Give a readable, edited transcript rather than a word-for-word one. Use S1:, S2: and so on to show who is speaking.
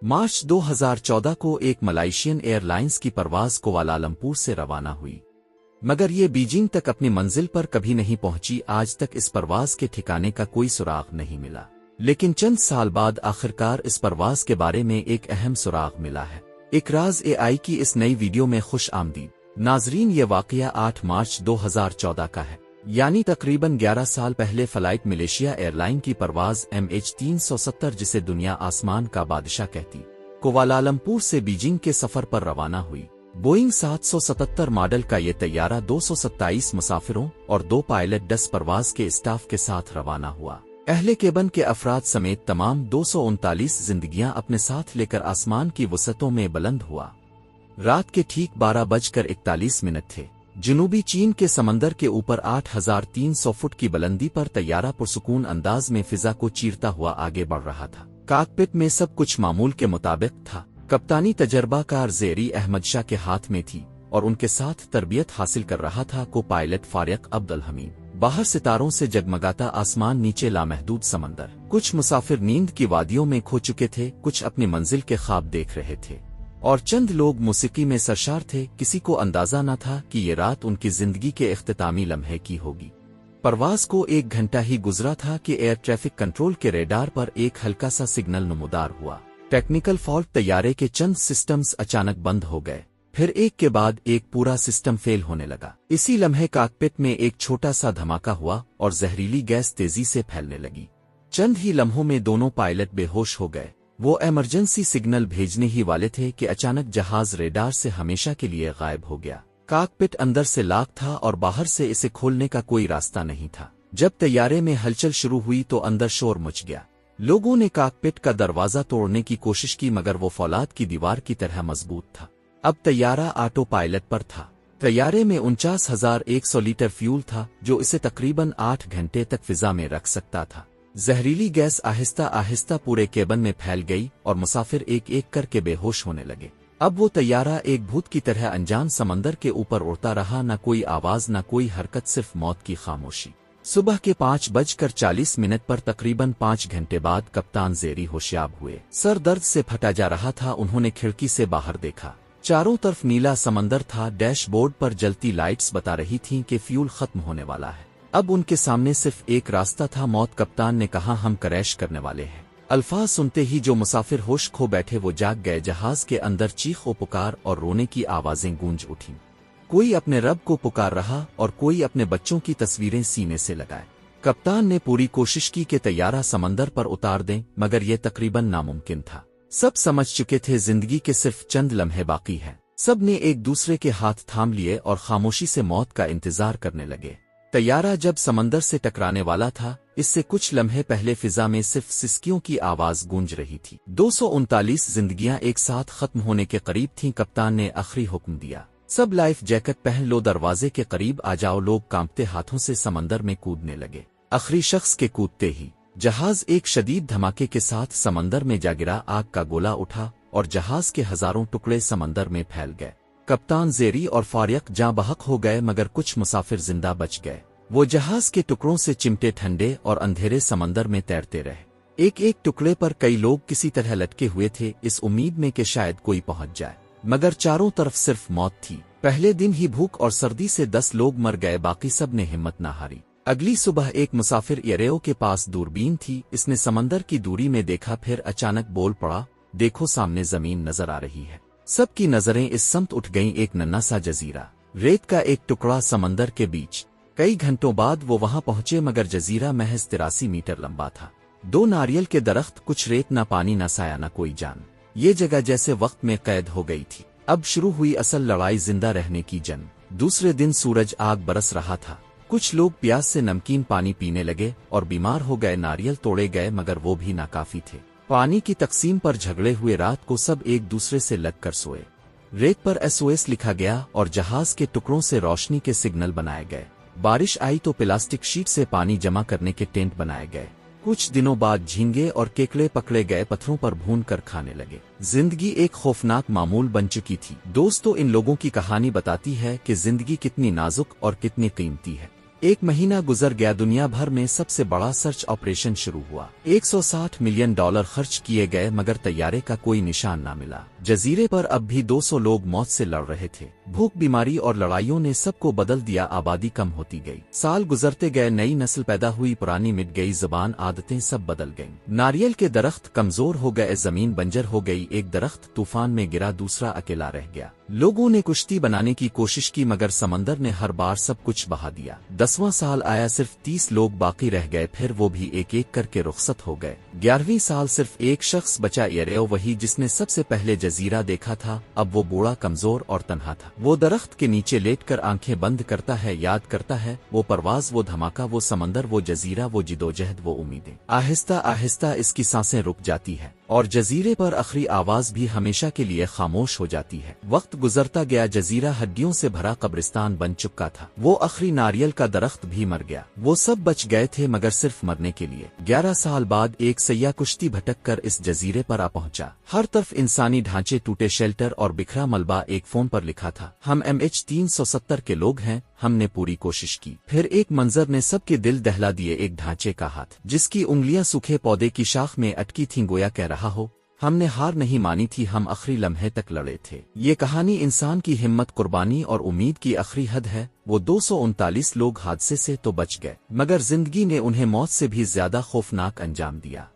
S1: मार्च 2014 को एक Malaysian airlines की परवाज कुआलालंपुर से रवाना हुई, मगर ये बीजिंग तक अपनी मंजिल पर कभी नहीं पहुंची। आज तक इस परवाज के ठिकाने का कोई सुराग नहीं मिला, लेकिन चंद साल बाद आखिरकार इस परवाज के बारे में एक अहम सुराग मिला है। इकराज एआई की इस नई वीडियो में खुश आमदीद नाजरीन। ये वाकया 8 मार्च 2014 का है, यानी तकरीबन 11 साल पहले फ्लाइट मलेशिया एयरलाइन की परवाज MH370, जिसे दुनिया आसमान का बादशाह कहती, कुआलालंपुर से बीजिंग के सफर पर रवाना हुई। बोइंग 777 मॉडल का ये तैयारा 227 मुसाफिरों और 2 पायलट 10 परवाज के स्टाफ के साथ रवाना हुआ। अहले केबिन के अफराद समेत तमाम 239 जिंदगियां अपने साथ लेकर आसमान की वसतों में बुलंद हुआ। रात के ठीक 12:41 थे। जनूबी चीन के समंदर के ऊपर 8,300 फुट की बुलंदी पर तैयारा पुरसुकून अंदाज में फिजा को चीरता हुआ आगे बढ़ रहा था। कॉकपिट में सब कुछ मामूल के मुताबिक था। कप्तानी तजर्बाकार ज़ेरी अहमद शाह के हाथ में थी और उनके साथ तरबियत हासिल कर रहा था को पायलट फारिक अब्दुल हमीद। बाहर सितारों से जगमगाता आसमान, नीचे लामहदूद समंदर। कुछ मुसाफिर नींद की वादियों में खो चुके थे, कुछ अपनी मंजिल के ख्वाब देख रहे थे और चंद लोग मौसीकी में सरशार थे। किसी को अंदाजा न था कि ये रात उनकी जिंदगी के इख्तितामी लम्हे की होगी। परवाज को 1 घंटा ही गुजरा था कि एयर ट्रैफिक कंट्रोल के रेडार पर एक हल्का सा सिग्नल नमूदार हुआ। टेक्निकल फॉल्ट, तैयारे के चंद सिस्टम्स अचानक बंद हो गए, फिर एक के बाद एक पूरा सिस्टम फेल होने लगा। इसी लम्हे कॉकपिट में एक छोटा सा धमाका हुआ और जहरीली गैस तेजी से फैलने लगी। चंद ही लम्हों में दोनों पायलट बेहोश हो गए। वो इमरजेंसी सिग्नल भेजने ही वाले थे कि अचानक जहाज रेडार से हमेशा के लिए गायब हो गया। कॉकपिट अंदर से लॉक था और बाहर से इसे खोलने का कोई रास्ता नहीं था। जब तैयारे में हलचल शुरू हुई तो अंदर शोर मच गया। लोगों ने कॉकपिट का दरवाजा तोड़ने की कोशिश की, मगर वो फौलाद की दीवार की तरह मजबूत था। अब तैयारा ऑटो पायलट पर था। तैयारे में 49,100 लीटर फ्यूल था, जो इसे तकरीबन 8 घंटे तक फिजा में रख सकता था। जहरीली गैस आहिस्ता आहिस्ता पूरे केबिन में फैल गई और मुसाफिर एक एक करके बेहोश होने लगे। अब वो तैयारा एक भूत की तरह अनजान समंदर के ऊपर उड़ता रहा। न कोई आवाज, न कोई हरकत, सिर्फ मौत की खामोशी। सुबह के 5:40 पर तकरीबन 5 घंटे बाद कप्तान ज़ेरी होशियार हुए। सर दर्द से फटा जा रहा था। उन्होंने खिड़की से बाहर देखा। चारों तरफ नीला समंदर था। डैशबोर्ड पर जलती लाइट्स बता रही थीं कि फ्यूल खत्म होने वाला है। अब उनके सामने सिर्फ एक रास्ता था, मौत। कप्तान ने कहा, हम क्रैश करने वाले हैं। अल्फाज सुनते ही जो मुसाफिर होश खो बैठे वो जाग गए। जहाज के अंदर चीख व पुकार और रोने की आवाजें गूंज उठीं। कोई अपने रब को पुकार रहा और कोई अपने बच्चों की तस्वीरें सीने से लगाए। कप्तान ने पूरी कोशिश की कि तैयारा समंदर पर उतार दें, मगर यह तकरीबन नामुमकिन था। सब समझ चुके थे जिंदगी के सिर्फ चंद लम्हे बाकी हैं। सब ने एक दूसरे के हाथ थाम लिए और खामोशी से मौत का इंतजार करने लगे। तैयारा जब समंदर से टकराने वाला था, इससे कुछ लम्हे पहले फिजा में सिर्फ सिसकियों की आवाज गूंज रही थी। 239 जिंदगियां एक साथ खत्म होने के करीब थीं। कप्तान ने आखिरी हुक्म दिया, सब लाइफ जैकेट पहन लो, दरवाजे के करीब आ जाओ। लोग कांपते हाथों से समंदर में कूदने लगे। आखिरी शख्स के कूदते ही जहाज एक शदीद धमाके के साथ समंदर में जा गिरा। आग का गोला उठा और जहाज के हजारों टुकड़े समंदर में फैल गए। कप्तान ज़ेरी और फारिक जाँ बहक हो गए, मगर कुछ मुसाफिर जिंदा बच गए। वो जहाज के टुकड़ों से चिमटे ठंडे और अंधेरे समंदर में तैरते रहे। एक एक टुकड़े पर कई लोग किसी तरह लटके हुए थे, इस उम्मीद में कि शायद कोई पहुंच जाए, मगर चारों तरफ सिर्फ मौत थी। पहले दिन ही भूख और सर्दी से 10 लोग मर गए, बाकी सब ने हिम्मत न हारी। अगली सुबह एक मुसाफिर एरेओ के पास दूरबीन थी। इसने समंदर की दूरी में देखा, फिर अचानक बोल पड़ा, देखो सामने जमीन नजर आ रही है। सबकी नजरें इस समत उठ गईं। एक नन्हा सा जजीरा, रेत का एक टुकड़ा समंदर के बीच। कई घंटों बाद वो वहां पहुंचे, मगर जजीरा महज 83 मीटर लंबा था। 2 नारियल के दरख्त, कुछ रेत, न पानी, न साया, न कोई जान। ये जगह जैसे वक्त में कैद हो गई थी। अब शुरू हुई असल लड़ाई, जिंदा रहने की जंग। दूसरे दिन सूरज आग बरस रहा था। कुछ लोग प्यास से नमकीन पानी पीने लगे और बीमार हो गए। नारियल तोड़े गए, मगर वो भी नाकाफी थे। पानी की तकसीम पर झगड़े हुए। रात को सब एक दूसरे से लगकर सोए। रेत पर SOS लिखा गया और जहाज के टुकड़ों से रोशनी के सिग्नल बनाए गए। बारिश आई तो प्लास्टिक शीट से पानी जमा करने के टेंट बनाए गए। कुछ दिनों बाद झींगे और केकड़े पकड़े गए, पत्थरों पर भून कर खाने लगे। जिंदगी एक खौफनाक मामूल बन चुकी थी। दोस्तों, इन लोगों की कहानी बताती है कि जिंदगी कितनी नाजुक और कितनी कीमती है। एक महीना गुजर गया, दुनिया भर में सबसे बड़ा सर्च ऑपरेशन शुरू हुआ। $160 मिलियन खर्च किए गए मगर तैयारे का कोई निशान ना मिला। जजीरे पर अब भी 200 लोग मौत से लड़ रहे थे। भूख, बीमारी और लड़ाइयों ने सबको बदल दिया। आबादी कम होती गई, साल गुजरते गए, नई नस्ल पैदा हुई, पुरानी मिट गई, ज़बान, आदतें सब बदल गईं। नारियल के दरख्त कमजोर हो गए, जमीन बंजर हो गई। एक दरख्त तूफान में गिरा, दूसरा अकेला रह गया। लोगों ने कुश्ती बनाने की कोशिश की मगर समंदर ने हर बार सब कुछ बहा दिया। 10वां साल आया, सिर्फ 30 लोग बाकी रह गए, फिर वो भी एक एक करके रुखसत हो गए। 11वीं साल सिर्फ एक शख्स बचा, एरेओ, वही जिसने सबसे पहले जजीरा देखा था। अब वो बूढ़ा, कमजोर और तन्हा था। वो दरख्त के नीचे लेटकर आंखें बंद करता है, याद करता है वो परवाज, वो धमाका, वो समंदर, वो जजीरा, वो जिदोजहद, वो उम्मीदें। आहिस्ता आहिस्ता इसकी सांसें रुक जाती है और जजीरे पर आखिरी आवाज भी हमेशा के लिए खामोश हो जाती है। वक्त गुजरता गया, जजीरा हड्डियों से भरा कब्रिस्तान बन चुका था। वो आखिरी नारियल का दरख्त भी मर गया। वो सब बच गए थे मगर सिर्फ मरने के लिए। 11 साल बाद एक सैया कुश्ती भटक कर इस जजीरे पर आ पहुंचा। हर तरफ इंसानी ढांचे, टूटे शेल्टर और बिखरा मलबा। एक फोन पर लिखा था, हम MH370 के लोग हैं, हमने पूरी कोशिश की। फिर एक मंजर ने सबके दिल दहला दिए, एक ढांचे का हाथ जिसकी उंगलियां सूखे पौधे की शाख में अटकी थीं, गोया कह रहा हो, हमने हार नहीं मानी थी, हम आखिरी लम्हे तक लड़े थे। ये कहानी इंसान की हिम्मत, कुर्बानी और उम्मीद की आखिरी हद है। वो 239 लोग हादसे से तो बच गए मगर जिंदगी ने उन्हें मौत से भी ज्यादा खौफनाक अंजाम दिया।